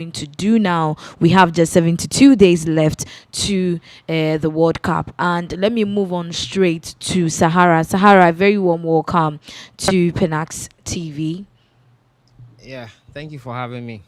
to do now. We have just 72 days left to the World Cup. And let me move on straight to Sahara. Sahara, very warm welcome to Pinax TV. Yeah, thank you for having me.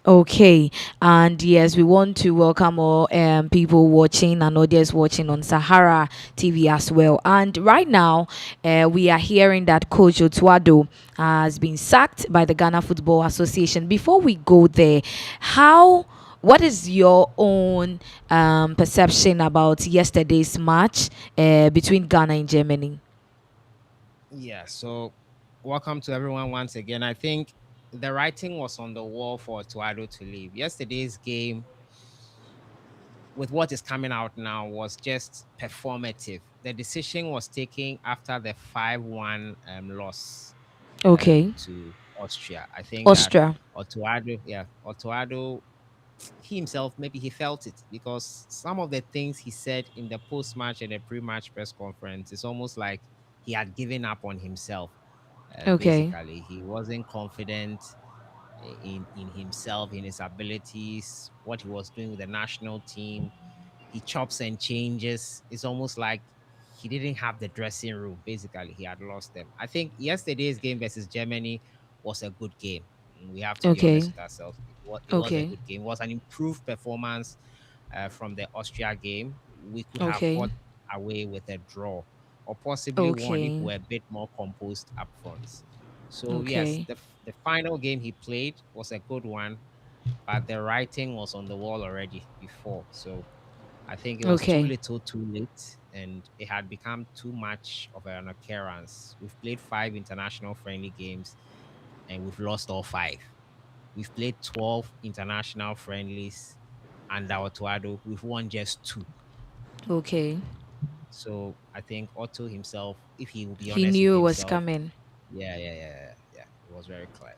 Okay, and yes, we want to welcome all people watching and audience watching on Sahara TV as well. And right now, we are hearing that Coach Otto Addo has been sacked by the Ghana Football Association. Before we go there, how what is your own perception about yesterday's match between Ghana and Germany? Yeah, so welcome to everyone once again. I think the writing was on the wall for Tuado to leave. Yesterday's game, with what is coming out now, was just performative. The decision was taken after the 5-1 loss Okay, to Austria. I think that Austria. Otoado, he himself, maybe he felt it because some of the things he said in the post-match and the pre-match press conference is almost like he had given up on himself. Okay, Basically, he wasn't confident in himself, in his abilities, what he was doing with the national team. He chops and changes. It's almost like he didn't have the dressing room. Basically, he had lost them. I think yesterday's game versus Germany was a good game. We have to be honest okay, with ourselves. It was a okay, good game. It was an improved performance from the Austria game. We could have okay, got away with a draw or possibly one if okay, we're a bit more composed up front. So yes, okay. the final game he played was a good one, but the writing was on the wall already before. So I think it was too Okay. little, too late, and it had become too much of an occurrence. We've played 5 international friendly games, and we've lost all 5. We've played 12 international friendlies, and our Tuado, we've won just 2. Okay. So I think Otto himself, if he will be He honest with knew it was himself, coming. yeah, it was very clear.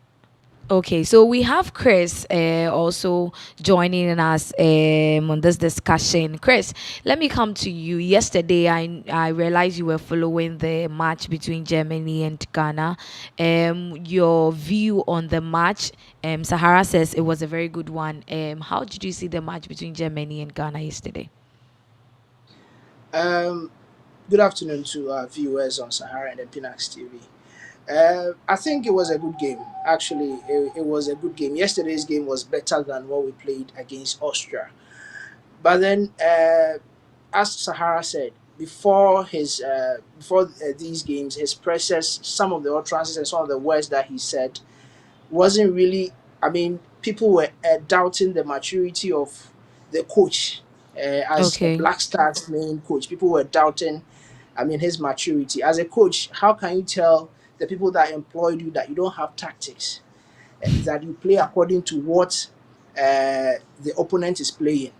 Okay, so we have Chris also joining us on this discussion. Chris, let me come to you. Yesterday, I realized you were following the match between Germany and Ghana. Your view on the match, Sahara says it was a very good one. How did you see the match between Germany and Ghana yesterday? Um, Good afternoon to our viewers on Sahara and Pinaxtv. I think it was a good game. Actually, it was a good game. Yesterday's game was better than what we played against Austria. But then, as Sahara said, before these games, his presses, some of the utterances and some of the words that he said wasn't really. I mean, people were doubting the maturity of the coach as a Okay. Black Stars main coach. People were doubting, I mean, his maturity as a coach. How can you tell the people that employed you that you don't have tactics, that you play according to what the opponent is playing?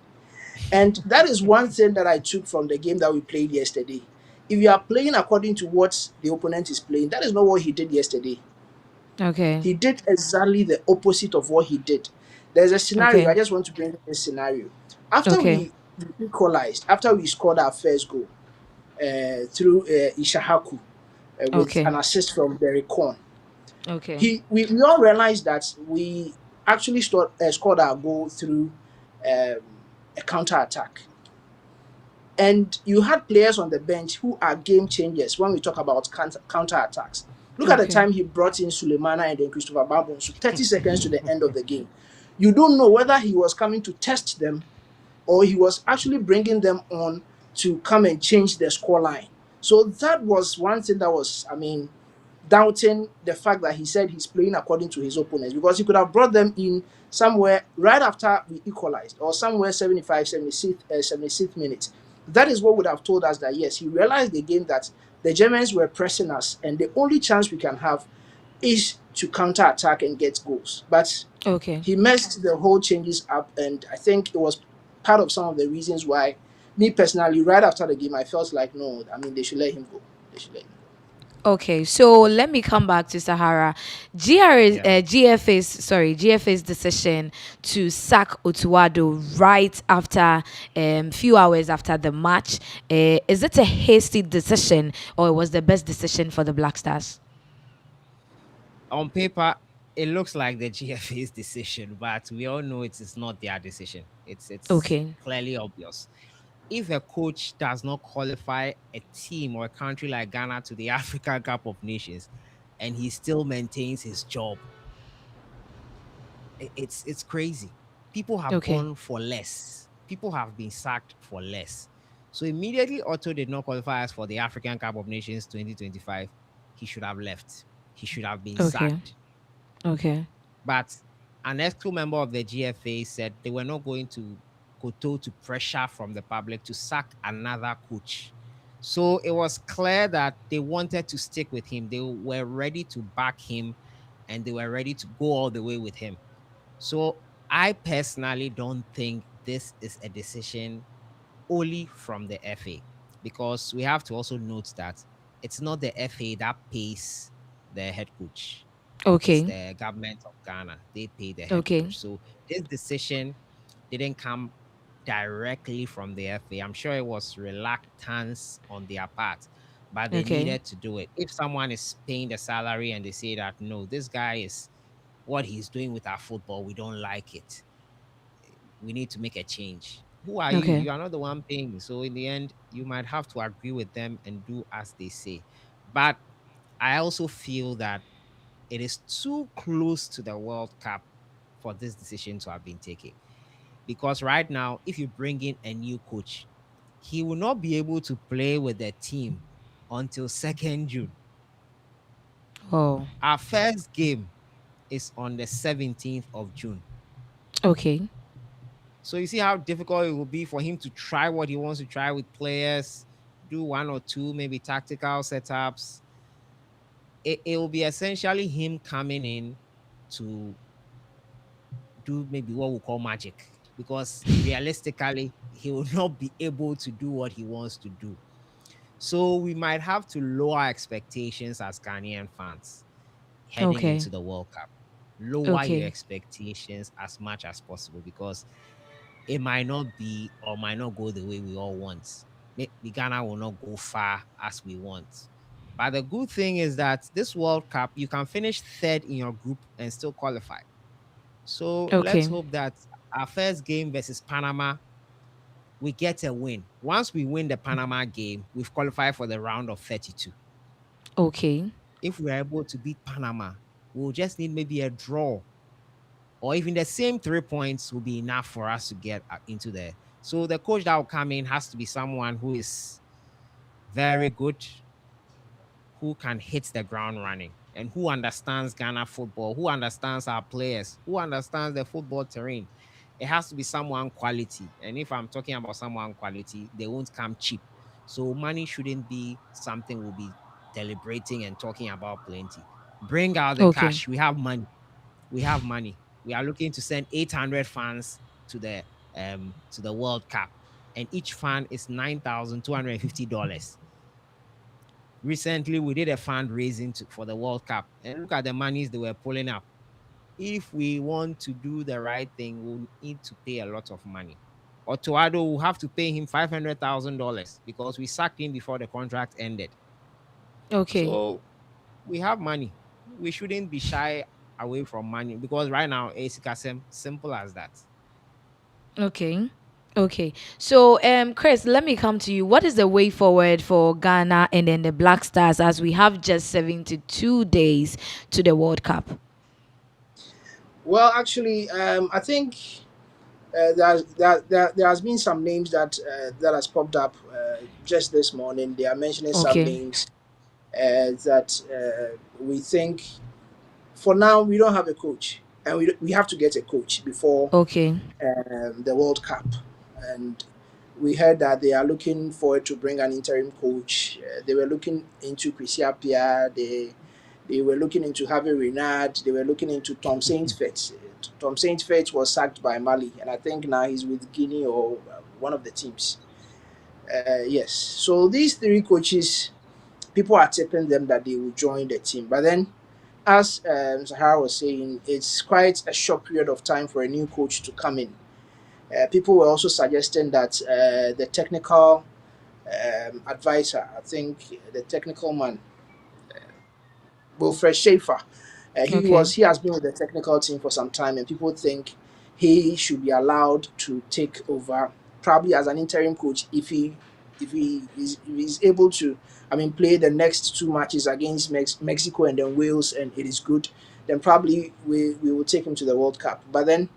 And that is one thing that I took from the game that we played yesterday. If you are playing according to what the opponent is playing, that is not what he did yesterday. Okay. He did exactly the opposite of what he did. There's a scenario, Okay. I just want to bring in this scenario. After Okay. we equalized, after we scored our first goal through Ishahaku with Okay. an assist from Derek Korn, Okay. we all realized that we actually scored our goal through um, a counter attack. And you had players on the bench who are game changers when we talk about counter attacks. Look at the Okay. time he brought in Sulemana and then Christopher Bambon, so 30 seconds to the end of the game. You don't know whether he was coming to test them or he was actually bringing them on to come and change the scoreline. So that was one thing that was, I mean, doubting the fact that he said he's playing according to his opponents because he could have brought them in somewhere right after we equalized or somewhere 75, 76th minute. That is what would have told us that yes, he realized again that the Germans were pressing us and the only chance we can have is to counter attack and get goals. But Okay. he messed the whole changes up, and I think it was part of some of the reasons why me personally, right after the game, I felt like no, I mean they should let him go. They should let him Okay, so let me come back to Sahara. Yeah. GFA's decision to sack Otuado right after few hours after the match. Is it a hasty decision or it was the best decision for the Black Stars? On paper, it looks like the GFA's decision, but we all know it is not their decision. It's Okay. clearly obvious. If a coach does not qualify a team or a country like Ghana to the African Cup of Nations, and he still maintains his job, it's crazy. People have Okay. gone for less. People have been sacked for less. So immediately Otto did not qualify us for the African Cup of Nations 2025. He should have left. He should have been Okay. sacked. Okay. But an ex member of the GFA said they were not going to kowtow to pressure from the public to sack another coach. So it was clear that they wanted to stick with him. They were ready to back him and they were ready to go all the way with him. So I personally don't think this is a decision only from the FA, because we have to also note that it's not the FA that pays the head coach. It's Okay. the government of Ghana. They pay the head Okay. coach. So this decision didn't come directly from the FA. I'm sure it was reluctance on their part, but they Okay. needed to do it. If someone is paying the salary and they say that no, this guy is what he's doing with our football, we don't like it, we need to make a change. Who are you? Okay. You are not the one paying. So in the end, you might have to agree with them and do as they say. But I also feel that it is too close to the World Cup for this decision to have been taken. Because right now, if you bring in a new coach, he will not be able to play with the team until 2nd June. Oh. Our first game is on the 17th of June. Okay. So you see how difficult it will be for him to try what he wants to try with players, do one or two maybe tactical setups. It will be essentially him coming in to do maybe what we call magic, because realistically he will not be able to do what he wants to do. So we might have to lower expectations as Ghanaian fans heading Okay. into the World Cup. Lower your Okay. expectations as much as possible, because it might not be or might not go the way we all want. Maybe Ghana will not go far as we want. But the good thing is that this World Cup, you can finish third in your group and still qualify. So let's Okay. hope that our first game versus Panama, we get a win. Once we win the Panama game, we've qualified for the round of 32. Okay. If we're able to beat Panama, we'll just need maybe a draw, or even the same 3 points will be enough for us to get into there. So the coach that will come in has to be someone who is very good, who can hit the ground running, and who understands Ghana football, who understands our players, who understands the football terrain. It has to be someone quality. And if I'm talking about someone quality, they won't come cheap. So money shouldn't be something we'll be deliberating and talking about plenty. Bring out the Okay. cash. We have money. We have money. We are looking to send 800 fans to the World Cup, and each fan is $9,250. Recently, we did a fundraising for the World Cup, and look at the monies they were pulling up. If we want to do the right thing, we'll need to pay a lot of money. Otto Addo will have to pay him $500,000 because we sacked him before the contract ended. Okay. So we have money. We shouldn't be shy away from money, because right now it's simple as that. Okay. Okay. So, Chris, let me come to you. What is the way forward for Ghana and then the Black Stars as we have just 72 days to the World Cup? Well, actually, I think there has been some names that has popped up just this morning. They are mentioning some Okay. names that we think for now we don't have a coach, and we have to get a coach before Okay. the World Cup. And we heard that they are looking forward to bring an interim coach. They were looking into Chrissy Appiah. They were looking into Harvey Renard. They were looking into Tom Saintfiet. Tom Saintfiet was sacked by Mali, and I think now he's with Guinea or one of the teams. Yes. So these three coaches, people are tipping them that they will join the team. But then, as Sahara was saying, it's quite a short period of time for a new coach to come in. People were also suggesting that the technical advisor, I think the technical man, Wilfred Schaefer, Okay. He has been with the technical team for some time, and people think he should be allowed to take over, probably as an interim coach, if he's able to. I mean, play the next two matches against Mexico and then Wales, and it is good. Then probably we will take him to the World Cup. But then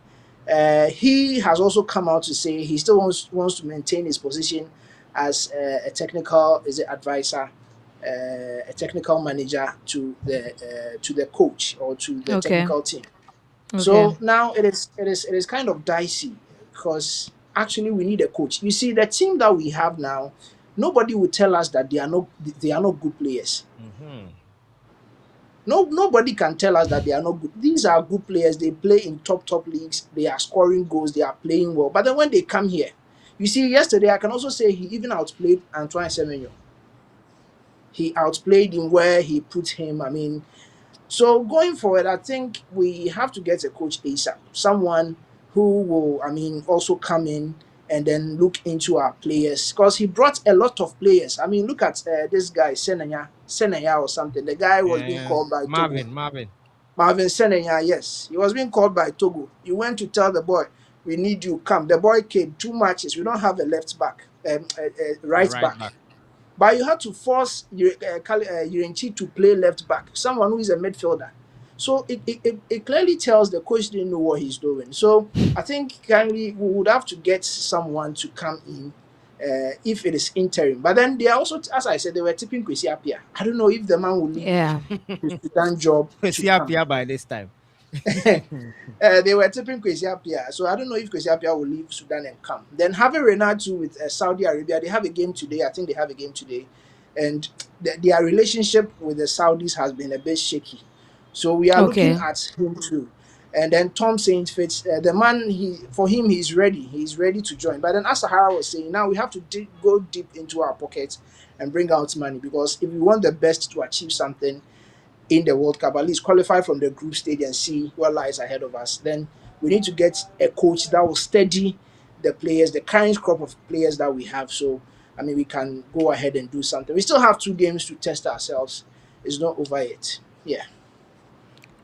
he has also come out to say he still wants to maintain his position as a technical is it advisor, a technical manager to the coach or to the Okay. technical team. Okay. So now it is kind of dicey because actually we need a coach. You see, the team that we have now, nobody will tell us that they are not good players. Mm-hmm. No, nobody can tell us that they are not good. These are good players. They play in top leagues. They are scoring goals. They are playing well. But then when they come here, you see, yesterday I can also say he even outplayed Antoine Semenyo. He outplayed him where he put him. I mean, so going forward, I think we have to get a coach ASAP. Someone who will, I mean, also come in and then look into our players because he brought a lot of players. I mean, look at this guy Senaya or something. The guy was being Yeah, called by Togo. Marvin. Marvin Senenya, yes, he was being called by Togo. You went to tell the boy, "We need you. Come." The boy came 2 matches. We don't have a left back, A right right back. back. But you had to force Yurenchi to play left back, someone who is a midfielder. So it clearly tells the coach didn't know what he's doing. So I think kindly we would have to get someone to come in if it is interim. But then they are also, as I said, they were tipping Kwesi Appiah. I don't know if the man will leave Yeah. his Sudan job to See come. Apia by this time. They were tipping Kwesi Appiah. So I don't know if Kwesi Appiah will leave Sudan and come. Then having Renatu with Saudi Arabia, they have a game today. I think they have a game today. And their relationship with the Saudis has been a bit shaky. So we are looking Okay. at him too. And then Tom Saint Fitz, the man, for him, he's ready. He's ready to join. But then, as Sahara was saying, now we have to go deep into our pockets and bring out money because if we want the best to achieve something, in the World Cup, at least qualify from the group stage and see what lies ahead of us. Then we need to get a coach that will steady the players, the current crop of players that we have. So, I mean, we can go ahead and do something. We still have 2 games to test ourselves. It's not over yet. Yeah.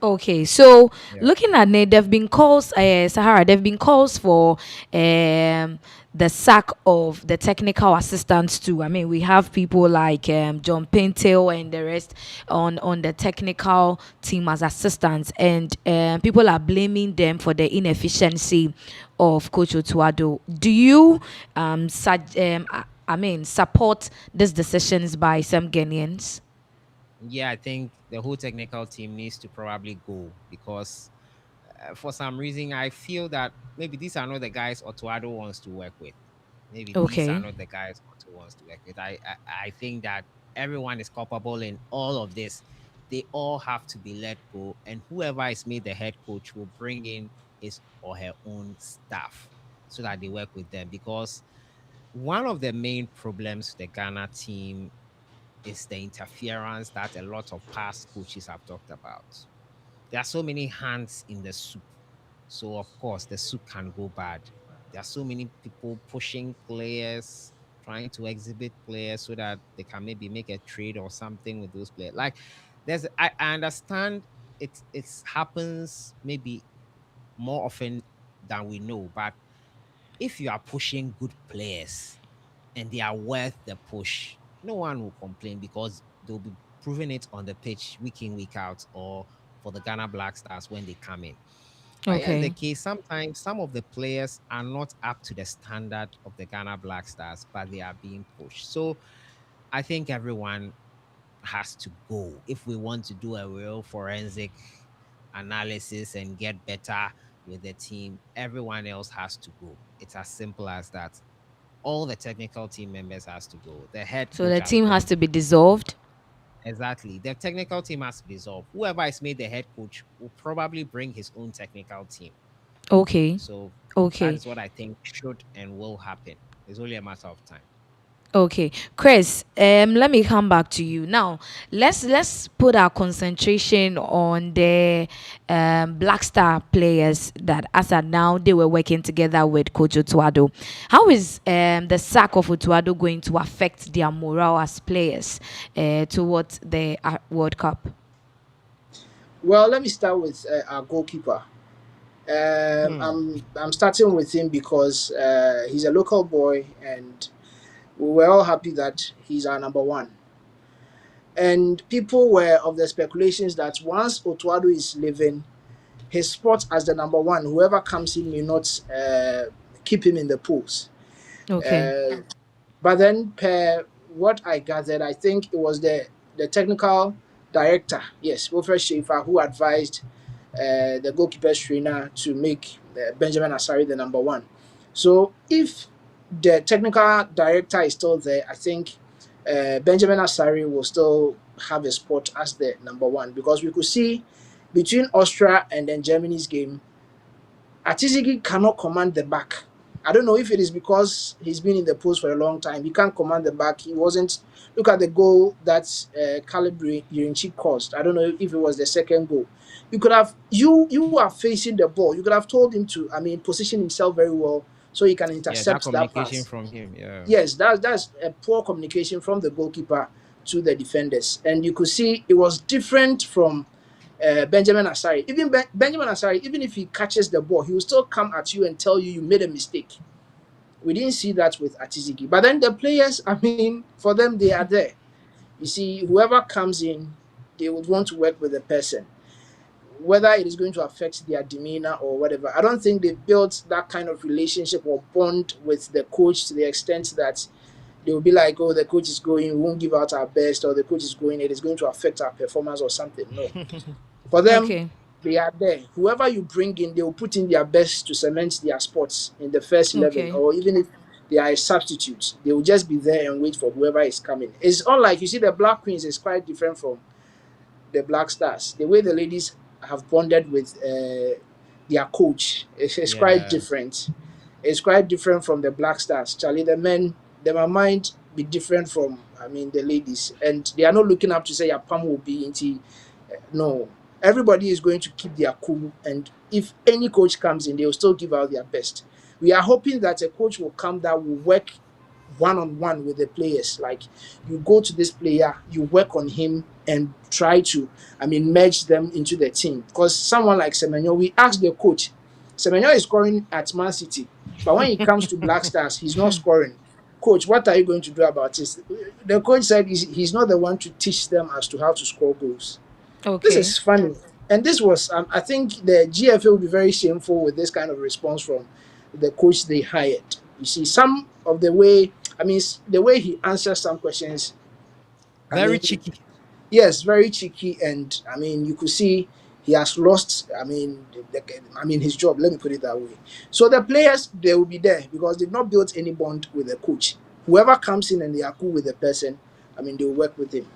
Okay, so Yeah. looking at it, there've been calls, Sahara. There've been calls for the sack of the technical assistants too. I mean, we have people like John Pintail and the rest on the technical team as assistants, and people are blaming them for the inefficiency of Coach Otto Addo. Do you I mean, support these decisions by some Ghanaians? Yeah, I think the whole technical team needs to probably go because for some reason I feel that maybe these are not the guys Otuado wants to work with. Maybe these are Okay. not the guys Otto wants to work with. I think that everyone is culpable in all of this. They all have to be let go, and whoever is made the head coach will bring in his or her own staff so that they work with them. Because one of the main problems with the Ghana team is the interference that a lot of past coaches have talked about. There are so many hands in the soup. So of course the soup can go bad. There are so many people pushing players, trying to exhibit players so that they can maybe make a trade or something with those players. Like I understand it's happens maybe more often than we know, but if you are pushing good players and they are worth the push, no one will complain because they'll be proving it on the pitch week in, week out, or for the Ghana Black Stars when they come in. But yeah, in the Okay. case, sometimes some of the players are not up to the standard of the Ghana Black Stars, but they are being pushed. So I think everyone has to go if we want to do a real forensic analysis and get better with the team. Everyone else has to go. It's as simple as that. All the technical team members has to go. The head So coach the has team has gone. to be dissolved. Exactly. The technical team has to dissolve. Whoever is made the head coach will probably bring his own technical team. Okay. So that Okay. is what I think should and will happen. It's only a matter of time. Okay. Chris, let me come back to you. Now, let's put our concentration on the Black Star players that as at now they were working together with Coach Otuado. How is the sack of Otuado going to affect their morale as players towards the World Cup? Well, let me start with our goalkeeper. Hmm. I'm starting with him because he's a local boy, and we were all happy that he's our number one. And people were of the speculations that once Otuado is leaving, his spot as the number one, whoever comes in may not keep him in the polls. Okay. Uh, but then, per what I gathered, I think it was the technical director, yes, Wilfred Schaefer, who advised the goalkeeper's trainer to make Benjamin Asari the number one. So if the technical director is still there, I think Benjamin Asari will still have a spot as the number one, because we could see between Austria and then Germany's game, Atizigi cannot command the back. I don't know if it is because he's been in the post for a long time. He can't command the back. He wasn't. Look at the goal that Caleb Yurinchi caused. I don't know if it was the second goal. You could have you are facing the ball. You could have told him to. I mean, position himself very well so he can Yeah, that intercept that communication pass. from him. Yeah. Yes, that's a poor communication from the goalkeeper to the defenders, and you could see it was different from Benjamin Asari. Even Benjamin Asari, even if he catches the ball, he will still come at you and tell you you made a mistake. We didn't see that with Atizigi. But then the players, I mean, for them, they are there. You see, whoever comes in, they would want to work with the person, whether it is going to affect their demeanor or whatever. I don't think they built that kind of relationship or bond with the coach to the extent that they will be like, oh, the coach is going, we won't give out our best, or the coach is going, it is going to affect our performance or something. No. For them, Okay. they are there. Whoever you bring in, they will put in their best to cement their spots in the first 11, Okay. or even if they are a substitute, they will just be there and wait for whoever is coming. It's unlike, you see, the Black Queens is quite different from the Black Stars. The way the ladies have bonded with their coach is quite Yeah. different. It's quite different from the Black Stars. Charlie, the men, they might be different from, I mean, the ladies, and they are not looking up to say your palm will be into. No, everybody is going to keep their cool, and if any coach comes in, they will still give out their best. We are hoping that a coach will come that will work one on one with the players. Like, you go to this player, you work on him and try to, I mean, merge them into the team. Because someone like Semenyo, we asked the coach, Semenyo is scoring at Man City, but when it comes to Black Stars, he's not scoring. Coach, what are you going to do about this? The coach said he's not the one to teach them as to how to score goals. This Okay. is funny. And this was, I think the GFA will be very shameful with this kind of response from the coach they hired. You see, some of the way, I mean, the way he answers some questions, I Very mean, cheeky. yes, very cheeky. And I mean, you could see he has lost, I mean, I mean, his job, let me put it that way. So the players, they will be there because they've not built any bond with the coach. Whoever comes in and they are cool with the person, I mean, they will work with him.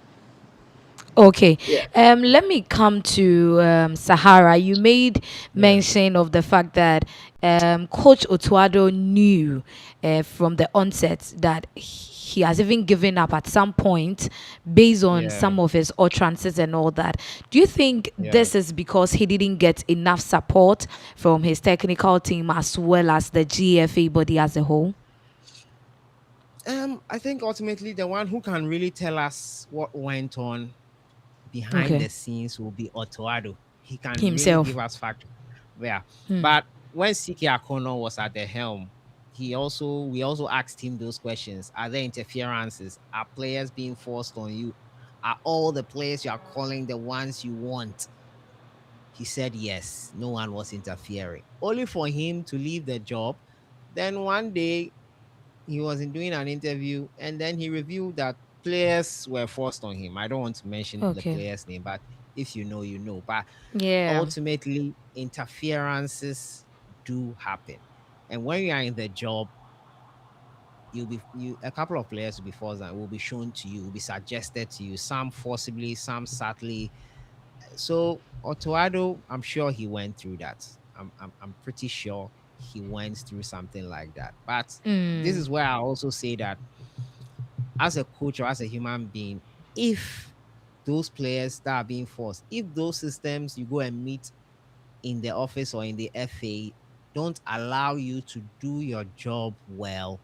Okay. Yeah. Let me come to Sahara. You made Yeah. mention of the fact that Coach Otuado knew from the onset that he has even given up at some point based on Yeah. some of his utterances and all that. Do you think Yeah. this is because he didn't get enough support from his technical team as well as the GFA body as a whole? I think ultimately the one who can really tell us what went on behind Okay. the scenes will be Otto Addo. He can really Himself. give us fact. Yeah. But when Siki Akono was at the helm, we also asked him those questions. Are there interferences? Are players being forced on you? Are all the players you are calling the ones you want? He said yes, no one was interfering. Only for him to leave the job. Then one day he was in doing an interview and then he revealed that players were forced on him. I don't want to mention the Okay. player's name, but if you know, you know. But Yeah. ultimately, interferences do happen. And when you are in the job, a couple of players will be forced and will be shown to you, will be suggested to you, some forcibly, some subtly. So Otoado, I'm sure he went through that. I'm pretty sure he went through something like that. But this Mm. is where I also say that as a coach or as a human being, if those players that are being forced, if those systems you go and meet in the office or in the FA don't allow you to do your job well,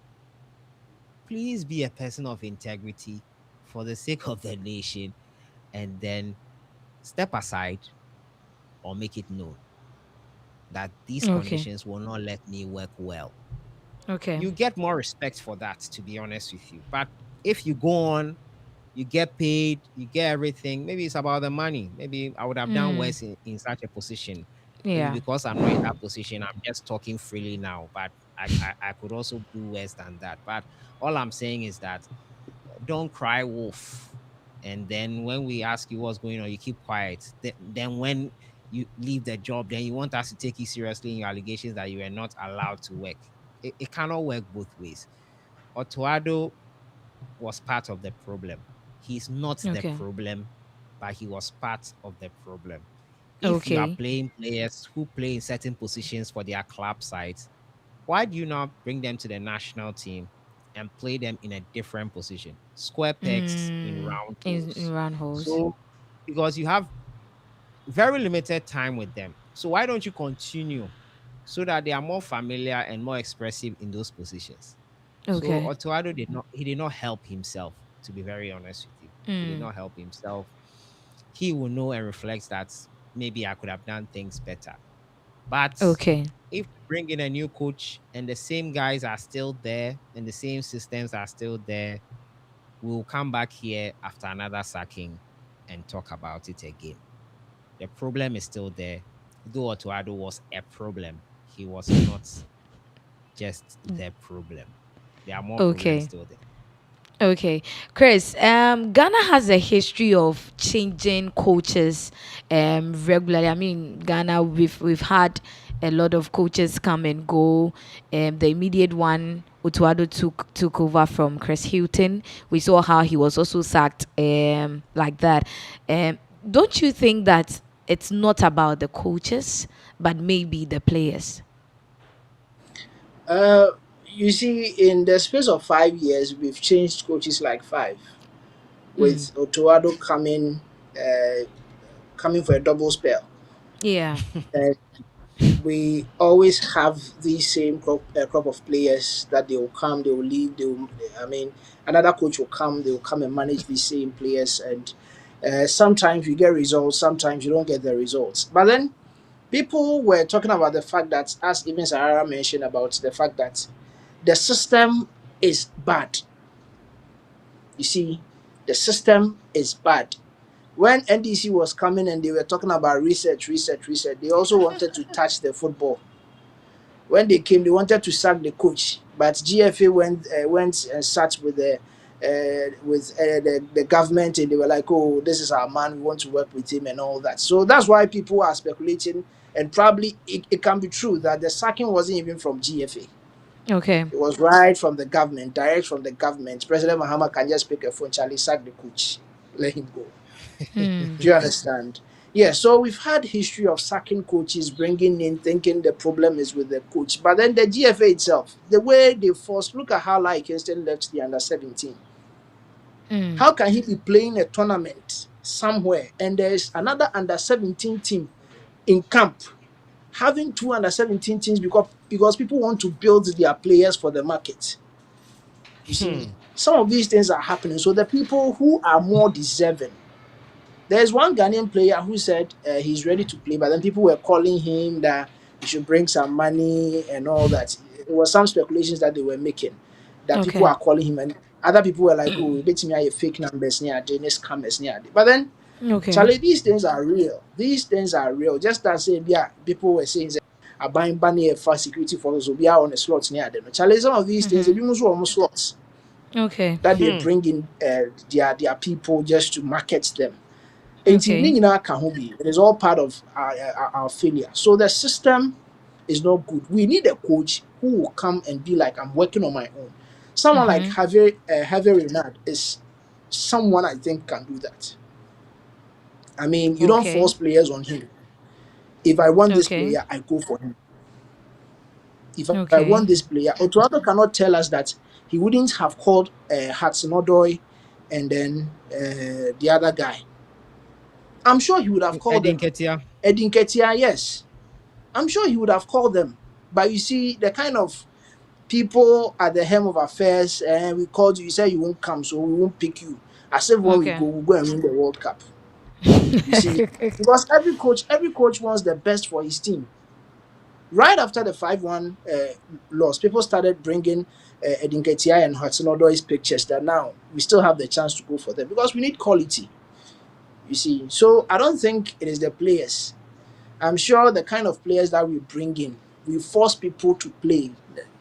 please be a person of integrity for the sake of the nation and then step aside, or make it known that these Okay. conditions will not let me work well. Okay. You get more respect for that, to be honest with you. But if you go on, you get paid, you get everything. Maybe it's about the money. Maybe I would have done Mm. worse in such a position. Maybe Yeah. because I'm not in that position, I'm just talking freely now. But I could also do worse than that. But all I'm saying is that don't cry wolf. And then when we ask you what's going on, you keep quiet. Then when you leave the job, then you want us to take you seriously in your allegations that you were not allowed to work. It cannot work both ways. Otto Addo was part of the problem. He's not the Okay. problem, but he was part of the problem. If you are Okay. playing players who play in certain positions for their club sides, why do you not bring them to the national team and play them in a different position? Square pegs in Mm. round In holes. round holes. So, because you have very limited time with them. So, why don't you continue so that they are more familiar and more expressive in those positions? So, Okay. Otoado did not help himself, to be very honest with you. He did Mm. not help himself. He will know and reflects that maybe I could have done things better. But Okay. if we bring in a new coach and the same guys are still there and the same systems are still there, we'll come back here after another sacking and talk about it again. The problem is still there. Though Otoado was a problem, he was not just the problem. There are more problems Okay. still there. Okay, Chris. Ghana has a history of changing coaches regularly. I mean, Ghana, we've had a lot of coaches come and go. The immediate one, Utuado, took over from Chris Hilton. We saw how he was also sacked like that. Don't you think that it's not about the coaches, but maybe the players? Uh, you see, in the space of 5 years, we've changed coaches like five, Mm. with Otoado coming for a double spell. Yeah. And we always have these same crop of players that they will come, they will leave, they will. I mean, another coach will come, they will come and manage these same players, and sometimes you get results, sometimes you don't get the results. But then people were talking about the fact that, as even Sahara mentioned about the fact that the system is bad. You see, the system is bad. When NDC was coming and they were talking about research, they also wanted to touch the football. When they came, they wanted to sack the coach, but GFA went and sat with the government, and they were like, "Oh, this is our man. We want to work with him and all that." So that's why people are speculating, and probably it can be true that the sacking wasn't even from GFA. Okay. It was right from the government, direct from the government. President Mahama can just pick a phone, Charlie, sack the coach, let him go. Mm. Do you understand? Yeah, so we've had history of sacking coaches, bringing in, thinking the problem is with the coach. But then the GFA itself, the way they forced, look at how like Kingston left the under 17. Mm. How can he be playing a tournament somewhere and there's another under 17 team in camp, having two under 17 teams because people want to build their players for the market? You see, Hmm. some of these things are happening. So the people who are more deserving. There's one Ghanaian player who said he's ready to play, but then people were calling him that he should bring some money and all that. It was some speculations that they were making that people Okay. are calling him, and other people were like, "Oh, bet me I fake numbers near Dennis scammers near." But then, Okay. Charlie, these things are real. These things are real. Just as saying, yeah, people were saying, "I buying bunny for security forces will be out on the slots near them." Charlie, some of these things, they Mm-hmm. be almost slots Okay. that they Hmm. bring in their people just to market them. Nti ne Okay. nyinaa ka ho bi. It is all part of our failure. So the system is not good. We need a coach who will come and be like, I'm working on my own. Someone like Mm-hmm. Javier Renard is someone I think can do that. I mean, you don't Okay. force players on him. If I want this Okay. player, I go for him. If I Okay. want this player, Otuado cannot tell us that he wouldn't have called Hudson Odoi and then the other guy. I'm sure he would have called Edin them. Ketia. Edin Ketia, yes. I'm sure he would have called them. But you see, the kind of people at the helm of affairs, and we called you, you said you won't come, so we won't pick you. As if when we Okay. go, we'll go and win the World Cup. You see, because every coach wants the best for his team. Right after the 5-1 loss, people started bringing Edinketia and Hudson Odoi's pictures that now we still have the chance to go for them because we need quality. You see, so I don't think it is the players. I'm sure the kind of players that we bring in, we force people to play.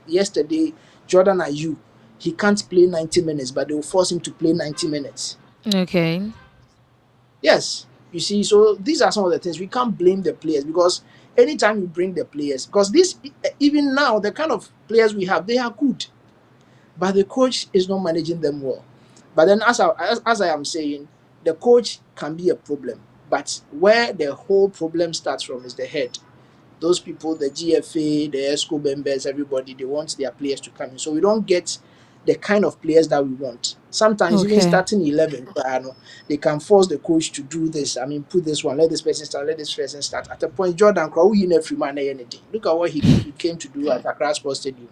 Yesterday, Jordan Ayew, he can't play 90 minutes, but they will force him to play 90 minutes. Okay. Yes, you see, so these are some of the things we can't blame the players because anytime you bring the players, because this even now the kind of players we have, they are good, but the coach is not managing them well. But then, as I am saying, the coach can be a problem, but where the whole problem starts from is the head. Those people, the GFA, the ESCO members, everybody, they want their players to come in. So we don't get the kind of players that we want. Sometimes even Okay. starting 11, they can force the coach to do this. I mean, put this one, let this person start, let this person start. At a point, Jordan Crow, you never man anything. Look at what he came to do at Accra Sports Stadium.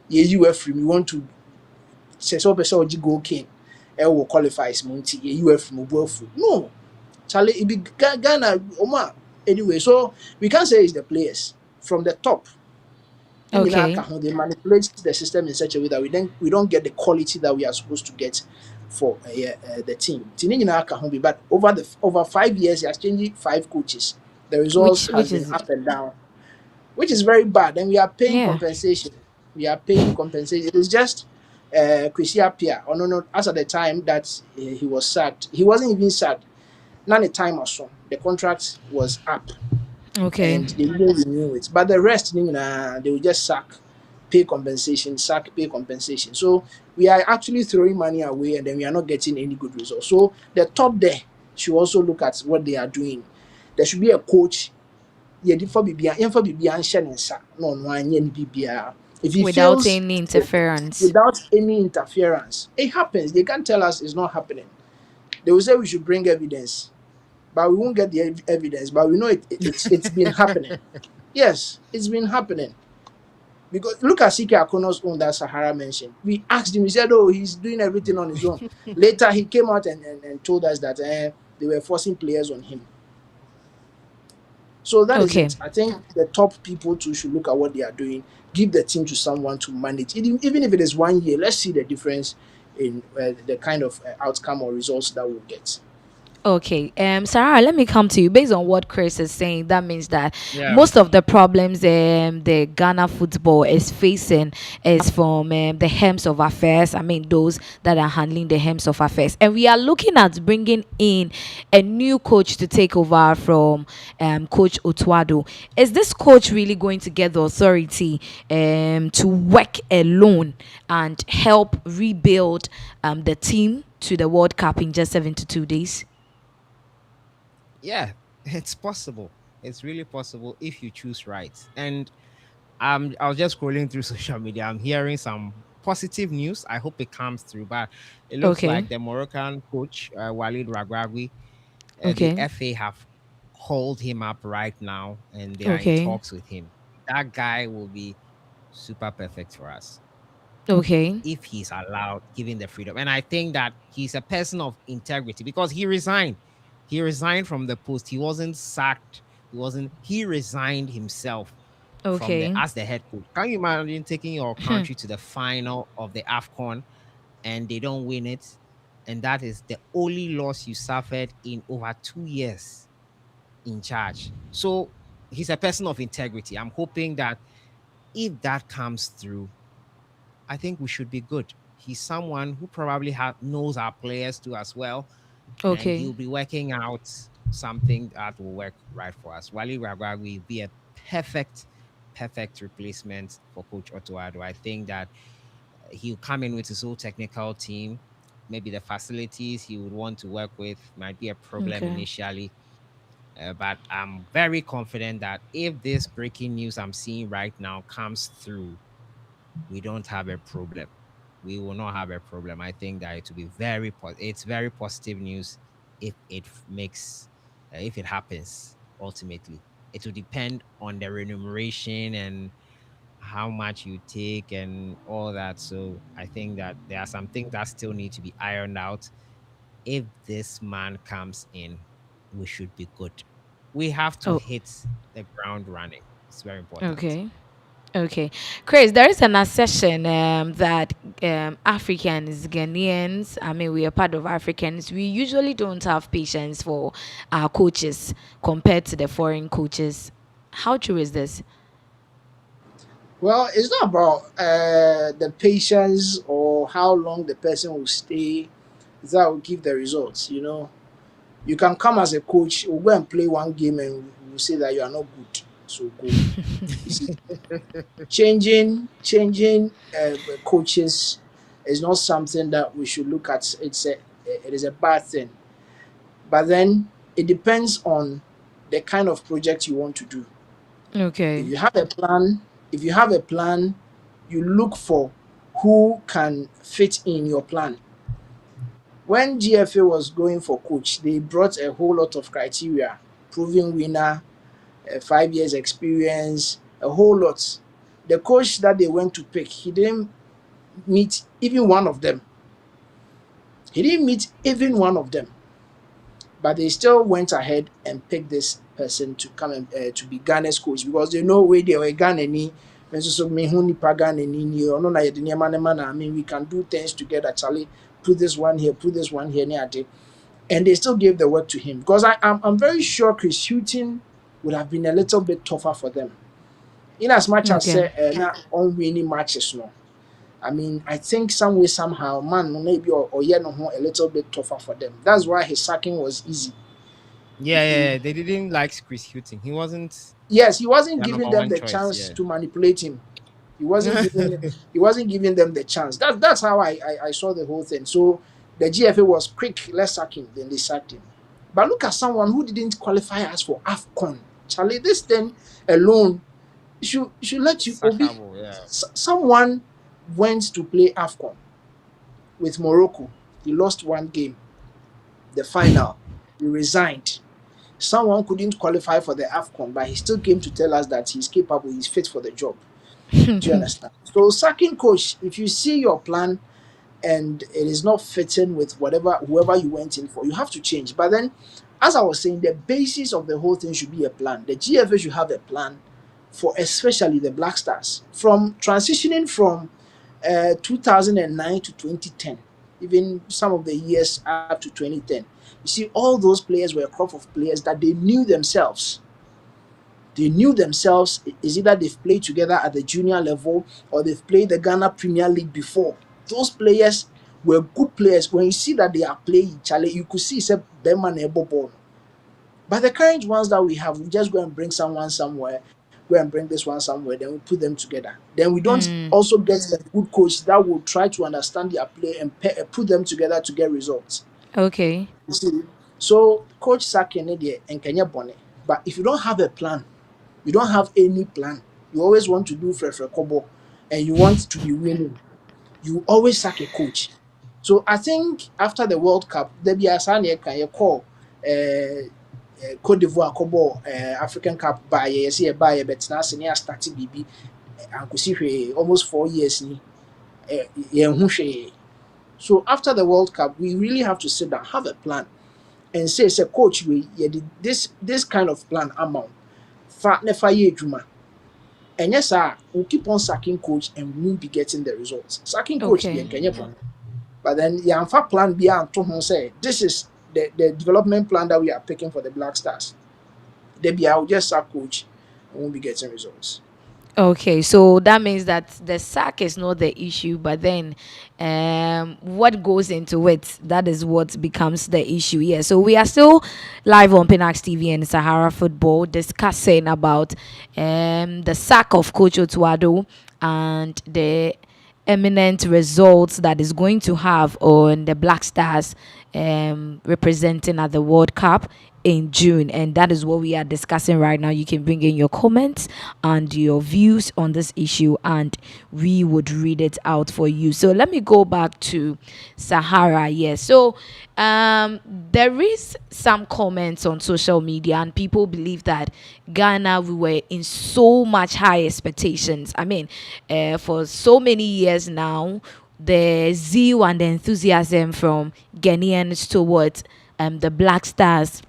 Yeah, you were free. We want to say so person or go king. Will qualifies Monty. Yeah, you were from No, Charlie, it be Ghana, Oma. Anyway, so we can't say it's the players from the top. Okay. They manipulate the system in such a way that we don't get the quality that we are supposed to get for the team. But over 5 years, he has changed 5 coaches. The results has Which been is up and down, which is very bad. And we are paying yeah. compensation. We are paying compensation. It is just Kwesi Appiah. Oh no, as at the time that he was sacked, he wasn't even sacked. None the time or so. The contract was up Okay. and they didn't renew it. But the rest, they will just sack, pay compensation. So we are actually throwing money away and then we are not getting any good results. So the top there should also look at what they are doing. There should be a coach. Yeah, if he Without fails any interference. without any interference, it happens. They can't tell us it's not happening. They will say we should bring evidence, but we won't get the evidence. But we know it's been happening. Yes, it's been happening. Because look at CK Akono's own that Sahara mentioned. We asked him, he said, oh, he's doing everything on his own. Later, he came out and told us that they were forcing players on him. So that is Okay. it. I think the top people too should look at what they are doing, give the team to someone to manage. Even if it is 1 year, let's see the difference in the kind of outcome or results that we'll get. Okay, Sarah, let me come to you. Based on what Chris is saying, that means that Yeah. most of the problems the Ghana football is facing is from the hems of affairs. I mean, those that are handling the hems of affairs, and we are looking at bringing in a new coach to take over from Coach Otto Addo. Is this coach really going to get the authority to work alone and help rebuild the team to the World Cup in just 72 days? Yeah, it's possible. It's really possible if you choose right. And I was just scrolling through social media. I'm hearing some positive news. I hope it comes through. But it looks Okay. like the Moroccan coach, Walid Ragragui, the Okay. FA have called him up right now and they are in Okay. talks with him. That guy will be super perfect for us Okay. if he's allowed, given the freedom. And I think that he's a person of integrity because he resigned. He resigned from the post. He wasn't sacked. He resigned himself from the Okay. as the head coach. Can you imagine taking your country to the final of the AFCON and they don't win it? And that is the only loss you suffered in over 2 years in charge. So he's a person of integrity. I'm hoping that if that comes through, I think we should be good. He's someone who probably knows our players too as well, and Okay. he'll be working out something that will work right for us. Wally Ragwagwi will be a perfect replacement for Coach Otto Addo. I think that he'll come in with his whole technical team. Maybe the facilities he would want to work with might be a problem Okay. initially, but I'm very confident that if this breaking news I'm seeing right now comes through, we don't have a problem. We will not have a problem. I think that it will be it's very positive news if if it happens ultimately. It will depend on the remuneration and how much you take and all that. So I think that there are some things that still need to be ironed out if this man comes in. we should be good. We have to Oh, hit the ground running. It's very important. okay. Okay, Chris, there is an assertion that Africans, Ghanaians, I mean, we are part of Africans, we usually don't have patience for our coaches compared to the foreign coaches. How true is this? Well, it's not about the patience or how long the person will stay that will give the results. You know, you can come as a coach, we'll go and play one game and we'll say that you are not good. So go. You see, changing coaches is not something that we should look at. It is a bad thing. But then it depends on the kind of project you want to do. If Okay. you have a plan, if you have a plan, you look for who can fit in your plan. When GFA was going for coach, they brought a whole lot of criteria, proven winner, 5 years experience, a whole lot. The coach that they went to pick, he didn't meet even one of them. He didn't meet even one of them. But they still went ahead and picked this person to come and to be Ghana's coach because they know where they were Ghanaian. And so me who nipa Ghanaian ni ono na yedi niyama ne ma na I mean we can do things together. Charlie, put this one here, put this one here, and they still gave the work to him because I'm very sure Chris Hutton would have been a little bit tougher for them. In as much as Okay. na on winning matches no. I mean, I think some way somehow, man, maybe or yeah, no, a little bit tougher for them. That's why his sacking was easy. Yeah, yeah, yeah. They didn't like Chris Hutton. He wasn't Yes, he wasn't their giving number them one the choice. chance Yeah. to manipulate him. He wasn't giving them the chance. That's how I saw the whole thing. So the GFA was quick, let's sack him, then they sacked him. But look at someone who didn't qualify us for AFCON. Charlie, this thing alone should let you Obi. Sackable, yeah. Someone went to play AFCON with Morocco. He lost one game, the final. He resigned. Someone couldn't qualify for the AFCON, but he still came to tell us that he's capable, he's fit for the job. Do you understand? So, sacking coach, if you see your plan and it is not fitting with whoever you went in for, you have to change. But then, as I was saying, the basis of the whole thing should be a plan. The GFA should have a plan for especially the Black Stars from transitioning from 2009 to 2010, even some of the years up to 2010. You see, all those players were a crop of players that they knew themselves. They knew themselves. Is either they've played together at the junior level or they've played the Ghana Premier League before. Those players were good players. When you see that they are playing, Charlie, you could see it's a Berman able ball. But the current ones that we have, we just go and bring someone somewhere, go and bring this one somewhere, then we put them together. Then we don't also get a good coach that will try to understand their play and put them together to get results. Okay. You see, so coach sacking it and Kenya Bonnet. But if you don't have a plan, you don't have any plan. You always want to do frefre kobo, and you want to be winning. You always sack a coach. So I think after the World Cup, there be a sign can you call Cote d'Ivoire kobo African Cup by yes by but now senior starting BB and could see almost 4 years ni so after the World Cup, we really have to sit down, have a plan, and say coach, we did this kind of plan amount. Fat never ye juma. And yes, sir, we'll keep on sacking coach and we won't be getting the results. Sacking coach the Okay. Kenya plan. But then yeah, fat plan beyond to say this is the development plan that we are picking for the Black Stars. They be I'll just sack coach and won't be getting results. Okay, so that means that the sack is not the issue, but then what goes into it, that is what becomes the issue. Yeah, so we are still live on Pinaxtv and Sahara Football discussing about the sack of Coach Otto Addo and the eminent results that is going to have on the Black Stars representing at the World Cup in June. And that is what we are discussing right now. You can bring in your comments and your views on this issue, and we would read it out for you. So let me go back to Sahara. Yes. So there is some comments on social media, and people believe that Ghana, we were in so much high expectations. I mean, for so many years now, the zeal and the enthusiasm from Ghanaians towards the Black Stars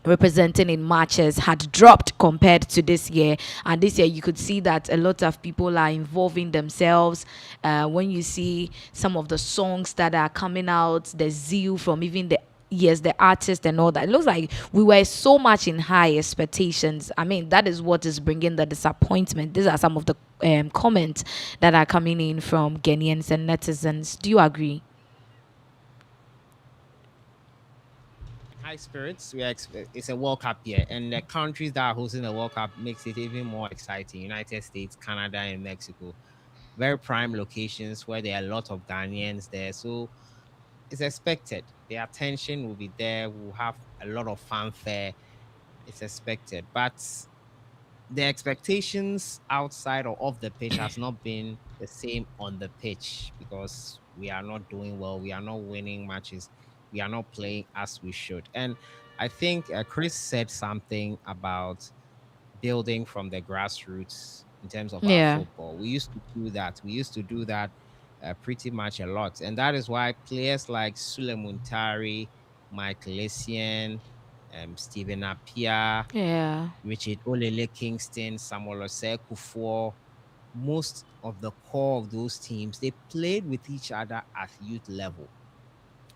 representing in matches had dropped compared to this year. And this year you could see that a lot of people are involving themselves. When you see some of the songs that are coming out, the zeal from even the, yes, the artist and all that, it looks like we were so much in high expectations. I mean, that is what is bringing the disappointment. These are some of the comments that are coming in from Ghanaians and netizens. Do you agree? High spirits. It's a World Cup year, and the countries that are hosting the World Cup makes it even more exciting. United States, Canada, and Mexico, very prime locations where there are a lot of Ghanaians there. So it's expected. The attention will be there. We'll have a lot of fanfare. It's expected, but the expectations outside or off the pitch has not been the same on the pitch because we are not doing well. We are not winning matches. We are not playing as we should. And I think Chris said something about building from the grassroots in terms of our Yeah. football. We used to do that. We used to do that pretty much a lot. And that is why players like Sule Muntari, Michael Essien, Stephen Appiah, Yeah. Richard Olele Kingston, Samuel Osei Kufuor, most of the core of those teams, they played with each other at youth level.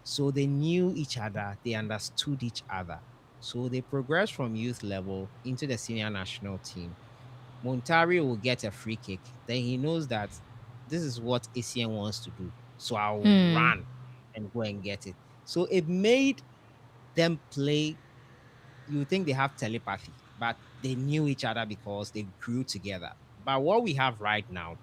So they knew each other, they understood each other. So they progressed from youth level into the senior national team. Montari will get a free kick. Then he knows that this is what ACN wants to do. So I'll Hmm. run and go and get it. So it made them play. You would think they have telepathy, but they knew each other because they grew together. But what we have right now,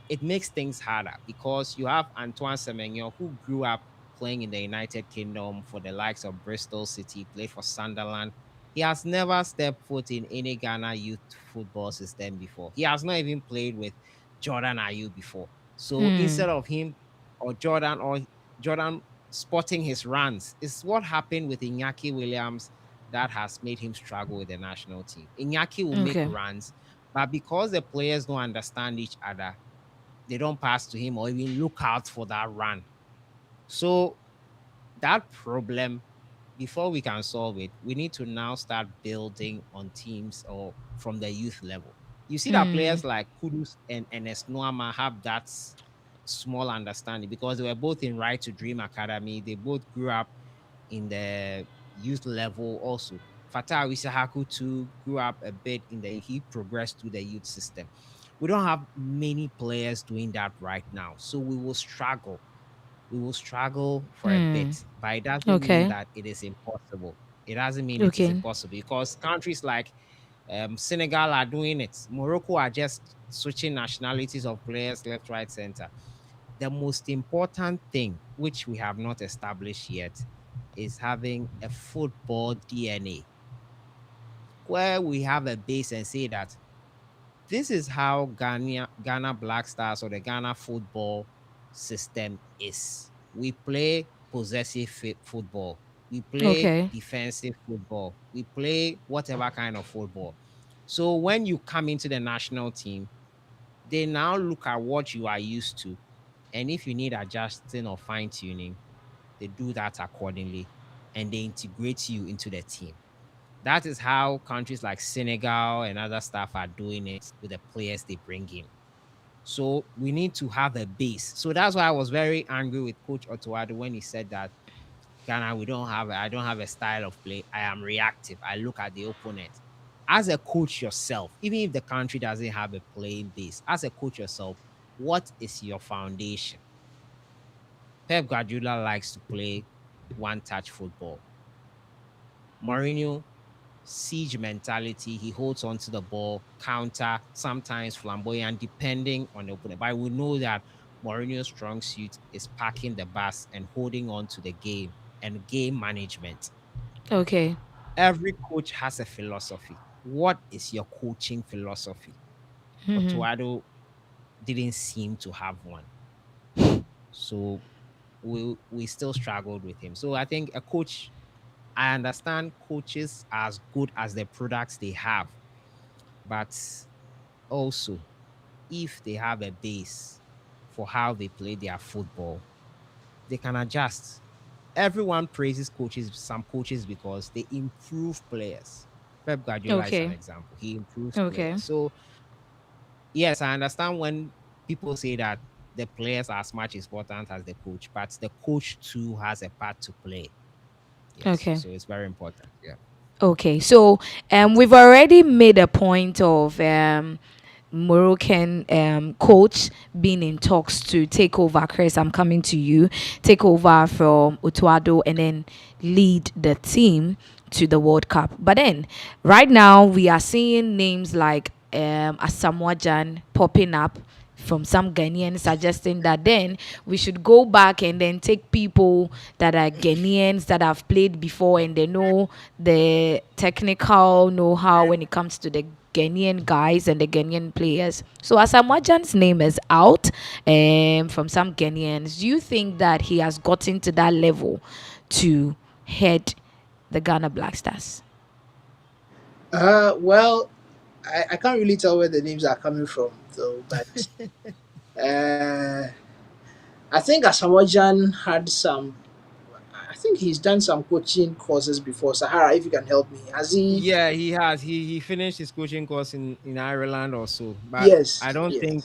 it makes things harder because you have Antoine Semenyo who grew up playing in the United Kingdom for the likes of Bristol City, played for Sunderland. He has never stepped foot in any Ghana youth football system before. He has not even played with Jordan Ayew before. So Hmm. instead of him or Jordan spotting his runs, is what happened with Iñaki Williams that has made him struggle with the national team. Iñaki will make Okay. runs, but because the players don't understand each other, they don't pass to him or even look out for that run. So that problem, before we can solve it, we need to now start building on teams or from the youth level. You see that Hmm. players like Kudus and Enes Noama have that small understanding because they were both in Right to Dream Academy. They both grew up in the youth level also. Fatah Wisahaku too grew up a bit in he progressed through the youth system. We don't have many players doing that right now. So we will struggle. We will struggle for a Hmm. bit, but it doesn't mean Okay. that it is impossible. It doesn't mean it is Okay. impossible because countries like Senegal are doing it. Morocco are just switching nationalities of players left, right, center. The most important thing, which we have not established yet, is having a football DNA where we have a base and say that this is how Ghana Black Stars or the Ghana football system is. We play possessive football. We play Okay. defensive football. We play whatever kind of football. So when you come into the national team, they now look at what you are used to. And if you need adjusting or fine tuning, they do that accordingly and they integrate you into the team. That is how countries like Senegal and other stuff are doing it with the players they bring in. So we need to have a base. So that's why I was very angry with Coach Otto Addo when he said that Ghana, I don't have a style of play. I am reactive. I look at the opponent. As a coach yourself, even if the country doesn't have a playing base, as a coach yourself, what is your foundation? Pep Guardiola likes to play one touch football. Mourinho, siege mentality. He holds on to the ball, counter, sometimes flamboyant, depending on the opponent. But we know that Mourinho's strong suit is packing the bus and holding on to the game and game management. Okay. Every coach has a philosophy. What is your coaching philosophy? Otoado didn't seem to have one. So we still struggled with him. So I think a coach, I understand coaches are as good as the products they have, but also if they have a base for how they play their football, they can adjust. everyone praises coaches, some coaches, because they improve players. Pep Guardiola is an Okay. example. He improves Okay. players. So yes, I understand when people say that the players are as much important as the coach, but the coach too has a part to play. Yes, Okay. so it's very important. Yeah. Okay. So we've already made a point of Moroccan coach being in talks to take over. Chris, I'm coming to you. Take over from Otto Addo and then lead the team to the World Cup. But then, right now, we are seeing names like Asamoah Gyan popping up from some Ghanaians suggesting that then we should go back and then take people that are Ghanaians that have played before and they know the technical know-how when it comes to the Ghanaian guys and the Ghanaian players. So Asamoah Gyan's name is out from some Ghanaians. Do you think that he has gotten to that level to head the Ghana Black Stars? Well, I can't really tell where the names are coming from, though. But uh, I think Asamoah had some. I think he's done some coaching courses before. Sahara, if you can help me, has he? Yeah, he has. He finished his coaching course in Ireland or so, but I Yes, don't yes. think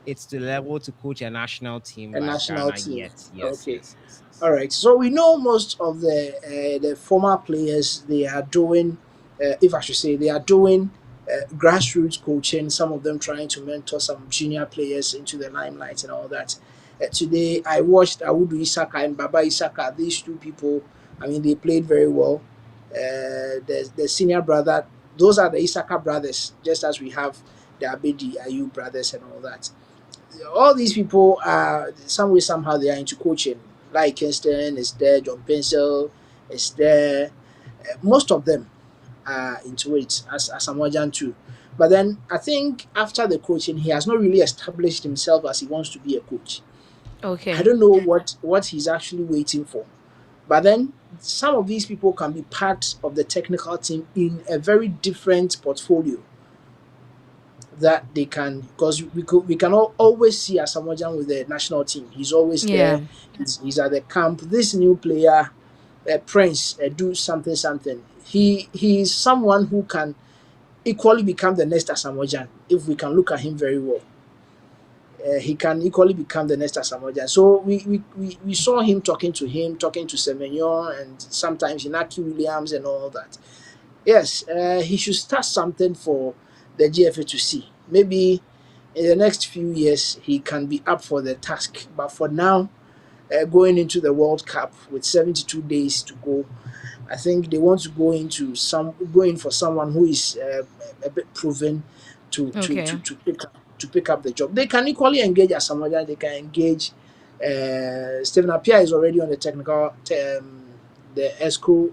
it's the level to coach a national team A like national Ghana team. yet. Yes, Okay. yes, yes, yes. All right. So we know most of the former players. They are doing, if I should say, they are doing grassroots coaching. Some of them trying to mentor some junior players into the limelight and all that. Today, I watched Awudu Isaka and Baba Isaka. These two people, I mean, they played very well. The senior brother, those are the Isaka brothers, just as we have the Abedi Ayu brothers and all that. All these people are some way somehow they are into coaching. Like Kingston is there, John Pencil is there. Most of them are into it as Samojan too. But then I think after the coaching, he has not really established himself as he wants to be a coach. I Okay. don't know what he's actually waiting for. But then some of these people can be part of the technical team in a very different portfolio that they can, because we can always see Asamoah with the national team. He's always there. Yeah. He's at the camp. This new player, Prince, do something something. He is someone who can equally become the next Asamoah if we can look at him very well. He can equally become the next Asamoah. So we saw him, talking to Semenyo, and sometimes Inaki Williams and all that. Yes, he should start something for the GFA to see. Maybe in the next few years he can be up for the task. But for now, going into the World Cup with 72 days to go, I think they want to go in for someone who is a bit proven Okay. to pick up the job. They can equally engage Asamoah. They can engage. Stephen Appiah is already on the the ESCO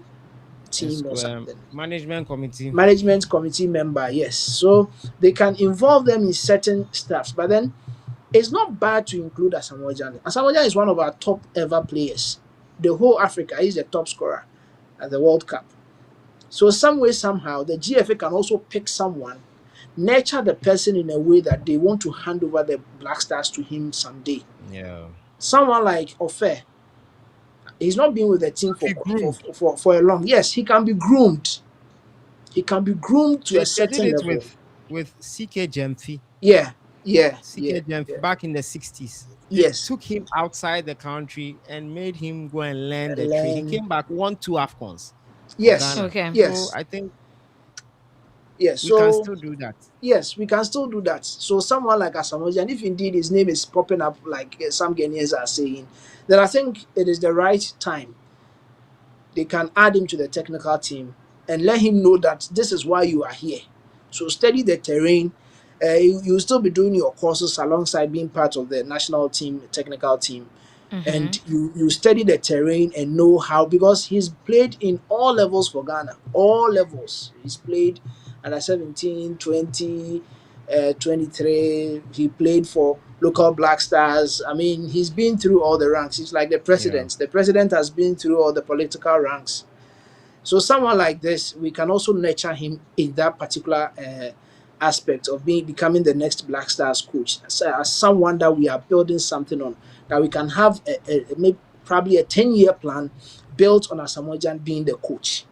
It's team or something, management committee. management committee member. Yes, so they can involve them in certain stuff. But then it's not bad to include Asamoah Gyan. Asamoah Gyan is one of our top ever players. The whole Africa, he's the top scorer at the World Cup. So some way somehow the GFA can also pick someone, nurture the person in a way that they want to hand over the Black Stars to him someday. Yeah. Someone like Ofe, he's not been with the team Be groomed. for a long. Yes, he can be groomed. He can be groomed to a They did certain it level. with CK Jemfi. Yeah, yeah, yeah, CK Jemfi yeah. back in the 60s. They Yes, took him outside the country and made him go and learn the and trade. He then came back, won two AFCONs for yes, Ghana. Okay. So yes, I think yes. we can So still do that. yes, we can still do that. So someone like Asamoah, and if indeed his name is popping up like some Ghanaians are saying, then I think it is the right time. They can add him to the technical team and let him know that this is why you are here. So study the terrain. You'll still be doing your courses alongside being part of the national team, technical team, Mm-hmm. and you study the terrain and know how, because he's played in all levels for Ghana, all levels. He's played under 17, 20, 23. He played for local Black Stars. I mean, he's been through all the ranks. He's like the Yeah. president. The president has been through all the political ranks. So someone like this, we can also nurture him in that particular aspect of becoming the next Black Stars coach, as someone that we are building something on, that we can have maybe probably a 10-year plan built on Asamoah being the coach.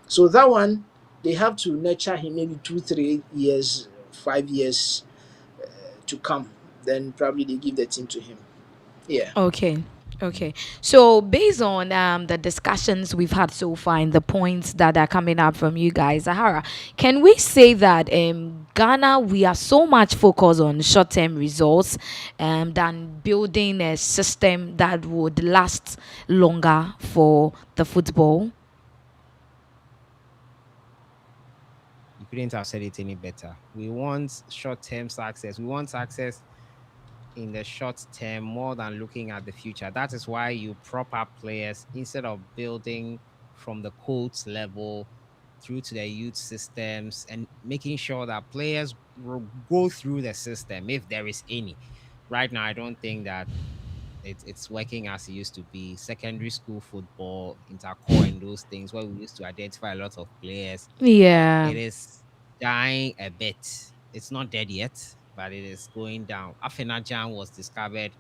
So that one, they have to nurture him maybe 2, 3 years, 5 years to come. Then probably they give the team to him. Yeah. Okay. Okay. So based on the discussions we've had so far and the points that are coming up from you guys, Zahara, can we say that Ghana, we are so much focused on short-term results than building a system that would last longer for the football? You couldn't have said it any better. We want short-term success. We want success in the short term more than looking at the future. That is why you prop up players instead of building from the coach level through to the youth systems and making sure that players go through the system if there is any. Right now, I don't think that it's working as it used to be. Secondary school football, intercore, and those things where we used to identify a lot of players, Yeah. it is dying a bit. It's not dead yet, but it is going down. Afenajan was discovered.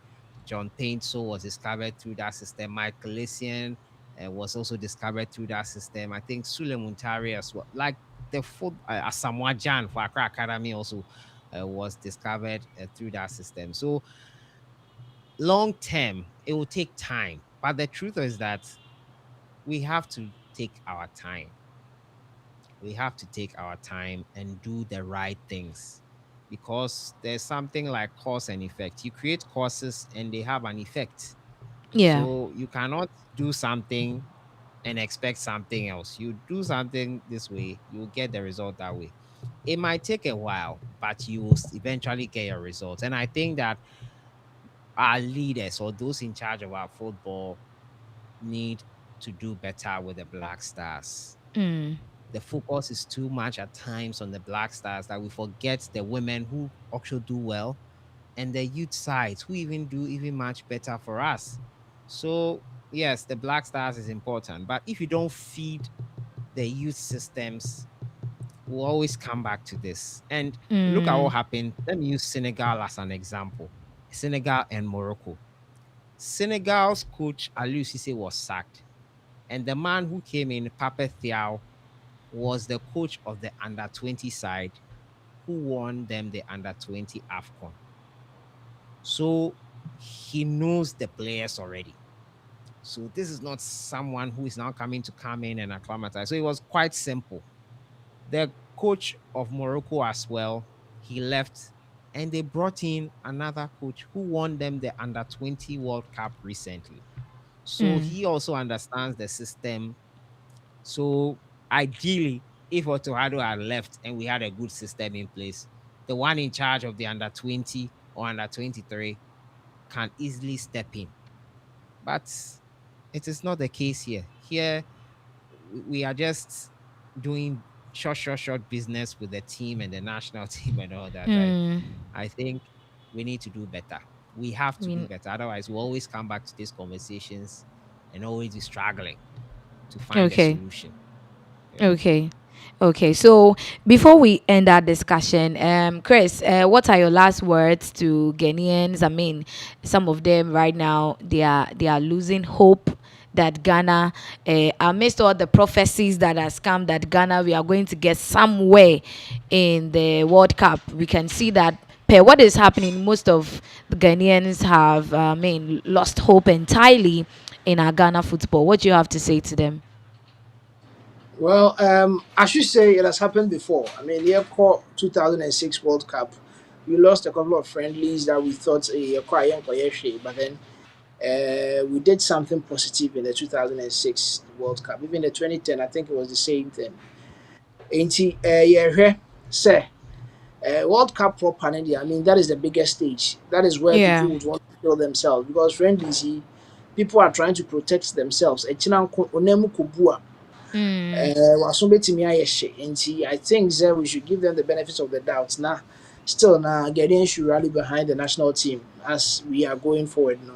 John Painso was discovered through that system. Mike Kalisian was also discovered through that system. I think Sule Muntari as well. Like the foot, Asamoah Jan for Accra Academy also was discovered through that system. So long term, it will take time. But the truth is that we have to take our time. We have to take our time and do the right things because there's something like cause and effect. You create causes and they have an effect. Yeah. So you cannot do something and expect something else. You do something this way, you'll get the result that way. It might take a while, but you will eventually get your results. And I think that our leaders or those in charge of our football need to do better with the Black Stars. Mm. The focus is too much at times on the Black Stars that we forget the women who also do well and the youth sides who even do even much better for us. So yes, the Black Stars is important, but if you don't feed the youth systems, we'll always come back to this. And look at what Mm. happened. Let me use Senegal as an example. Senegal and Morocco. Senegal's coach Aliou Cisse was sacked, and the man who came in, Pape Thiaw, was the coach of the under 20 side who won them the under 20 AFCON. So he knows the players already. So this is not someone who is now coming to come in and acclimatize. So it was quite simple. The coach of Morocco as well, he left and they brought in another coach who won them the under 20 World Cup recently. So Mm. he also understands the system. So ideally, if Otto Addo had left and we had a good system in place, the one in charge of the under 20 or under 23 can easily step in. But it is not the case here. Here, we are just doing short business with the team and the national team and all that. Mm. I think we need to do better. We have to do We, better. Otherwise, we'll always come back to these conversations and always be struggling to find a okay. solution. Yeah. Okay. Okay. So before we end our discussion, Chris, what are your last words to Ghanaians? I mean, some of them right now they are losing hope that Ghana, amidst all the prophecies that has come, that Ghana we are going to get somewhere in the World Cup. We can see that. Per what is happening, most of the Ghanaians have, lost hope entirely in our Ghana football. What do you have to say to them? Well, I should say it has happened before. I mean, yeah, call 2006 World Cup. We lost a couple of friendlies that we thought but then we did something positive in the 2006 World Cup. Even the 2010, I think it was the same thing. Ain't yeah, say World Cup proper, I mean, that is the biggest stage. That is where people Yeah. would want to kill themselves because friendlies, people are trying to protect themselves. Echina onemu kubua Mm. waso betumi ayɛ hye nti I think that we should give them the benefits of the doubt. Now, still, now Ghanaians should rally behind the national team as we are going forward. No,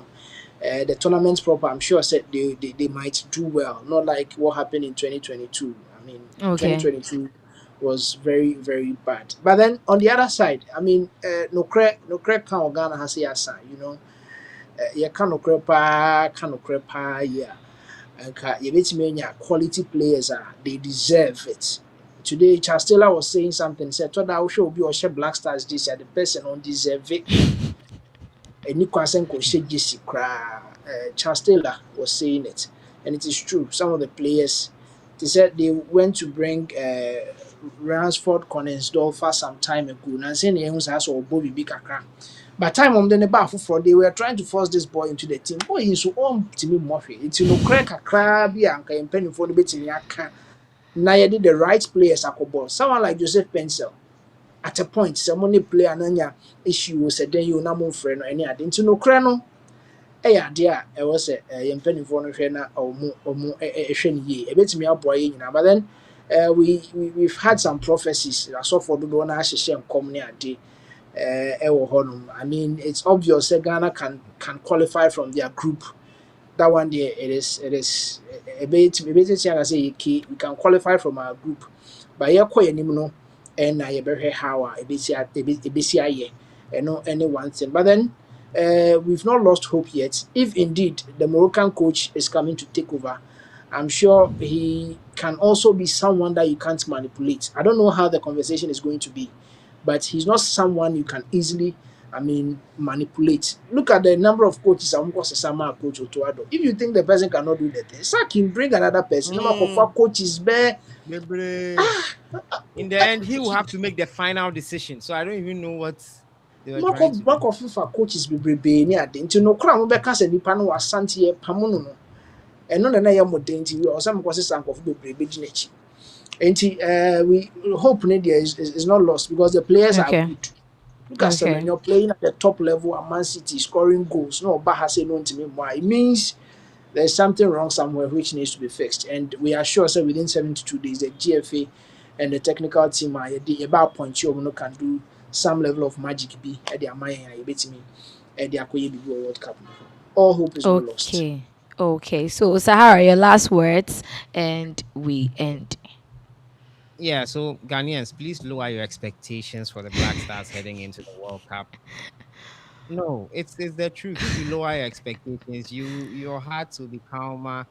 the tournament proper, I'm sure said they might do well. Not like what happened in 2022. I mean, Okay. 2022 was very very bad. But then on the other side, I mean, no crack can Ghana has a sign. yɛka nokorɛ paa ka nokorɛ paa yi a anka yɛbɛtumi anya quality players they deserve it. Today Charles Taylor was saying something said toda wohwɛ obi a ɔhyɛ Black Stars this year the person on deserve it. Any kwan could shake Jesse cry. Charles Taylor was saying it, and it is true. Some of the players, they said they went to bring Ransford Conisdorfer some time ago. And saying he was also Bobby Bikaka. By time on the bar for they were trying to force this boy into the team. Boy, he's so on to me Murphy. It's no crack a crabby and can penny for the bit in your can. Now you did the right players at ball. Someone like Joseph Pencil at a point someone play ananya issue said then you na mo frɛ no ɛne ade nti no kra no ɛyɛ ade a ɛwɔ sɛ yɛn mpanimfoɔ no hwɛ na ɔmo ɛhwɛ no yie ɛbɛtumi aboa yɛn nyinaa but then we've had some prophecies asɔfoɔ dodoɔ no ahyehyɛ nkɔm ne ade ɛwɔ hɔnom. I mean it's obvious that Ghana can qualify from their group. That one there it is a bit I say we can qualify from our group but yɛkɔ yɛn anim no and I yɛbɛhwɛ how a ebesi ayɛ ɛno ɛne one thing but then we've not lost hope yet. If indeed the Moroccan coach is coming to take over, I'm sure he can also be someone that you can't manipulate. I don't know how the conversation is going to be, but he's not someone you can easily, I mean, manipulate. Look at the number of coaches. I'm going to coach Otto Addo. If you think the person cannot do that, sack him, bring another person. Number of four coaches, bear. In the end, he will have to make the final decision. So I don't even know what they were trying to do. Back of FIFA coaches bebree ni ade nti no kora mo bɛka sɛ nipa no wasante yɛ pam no no ɛno na yɛ modern nti ɔsɛ mo kɔse sankɔfo bebree bɛgyina akyi nti we hope ne there is not lost because the players are good. Look at Semenyo playing at the top level at Man City scoring goals no ɔba ha sɛ no ntimi mo it means there's something wrong somewhere which needs to be fixed and we are sure that within 72 days the GFA and the technical team are about point you no can do some level of magic be at their mind and me at the Akoye World Cup. All hope is not lost. Okay. So Sahara, your last words and we end. Yeah, so Ghanaians, please lower your expectations for the Black Stars heading into the World Cup. No, it's the truth. If you lower your expectations, your heart will be calmer.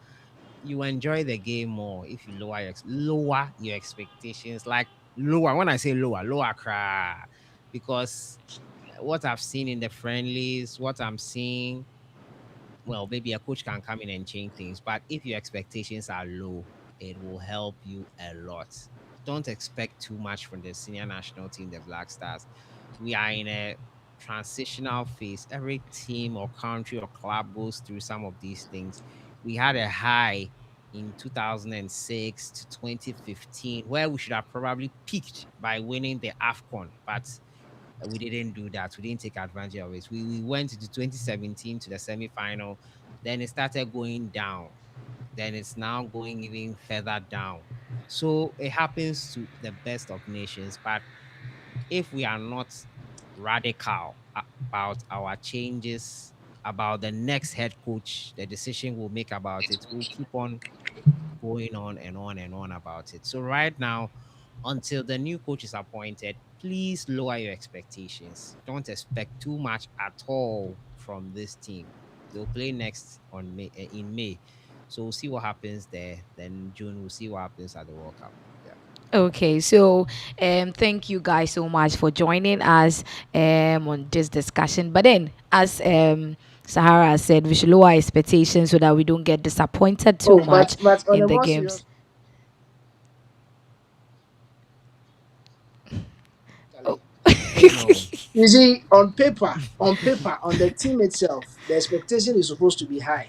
You enjoy the game more if you lower your expectations. Like lower, when I say lower cry, because what I've seen in the friendlies, what I'm seeing, well, maybe a coach can come in and change things, but if your expectations are low, it will help you a lot. Don't expect too much from the senior national team, the Black Stars. We are in a transitional phase. Every team or country or club goes through some of these things. We had a high in 2006 to 2015 where we should have probably peaked by winning the AFCON, but we didn't do that. We didn't take advantage of it. We went into 2017 to the semi-final. Then it started going down. Then it's now going even further down. So it happens to the best of nations. But if we are not radical about our changes, about the next head coach, the decision we'll make about it, we'll keep on going on and on and on about it. So right now, until the new coach is appointed, please lower your expectations. Don't expect too much at all from this team. They'll play next on in May. So we'll see what happens there. Then June, we'll see what happens at the World Cup. Yeah. Okay, so thank you guys so much for joining us on this discussion. But then, as Sahara said, we should lower expectations so that we don't get disappointed too Oh, much but on in a the more games. serious Oh. Charlie, Oh no. you see on paper on the team itself the expectation is supposed to be high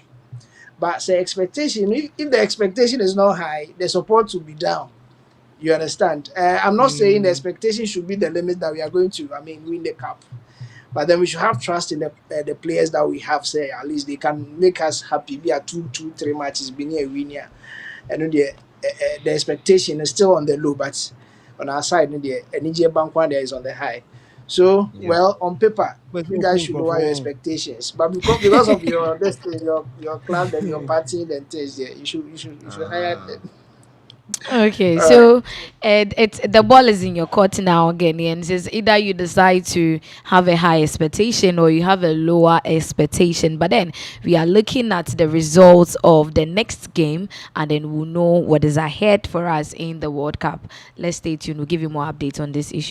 but the expectation if the expectation is not high the support will be down. You understand? I'm not saying the Mm, expectation should be the limit that we are going to, I mean, win the cup. But then we should have trust in the players that we have. Say at least they can make us happy. Be a 2, 2, 3 matches, be near winner. And the expectation is still on the low, but on our side, the energy bank one there is on the high. So yeah. well, on paper, But you guys should lower your expectations. But because of your this thing, your club and your party and things, yeah, you should hire them. Okay, All right. so it's the ball is in your court now, Ghanaians. Is either you decide to have a high expectation or you have a lower expectation. But then we are looking at the results of the next game, and then we'll know what is ahead for us in the World Cup. Let's stay tuned. We'll give you more updates on this issue.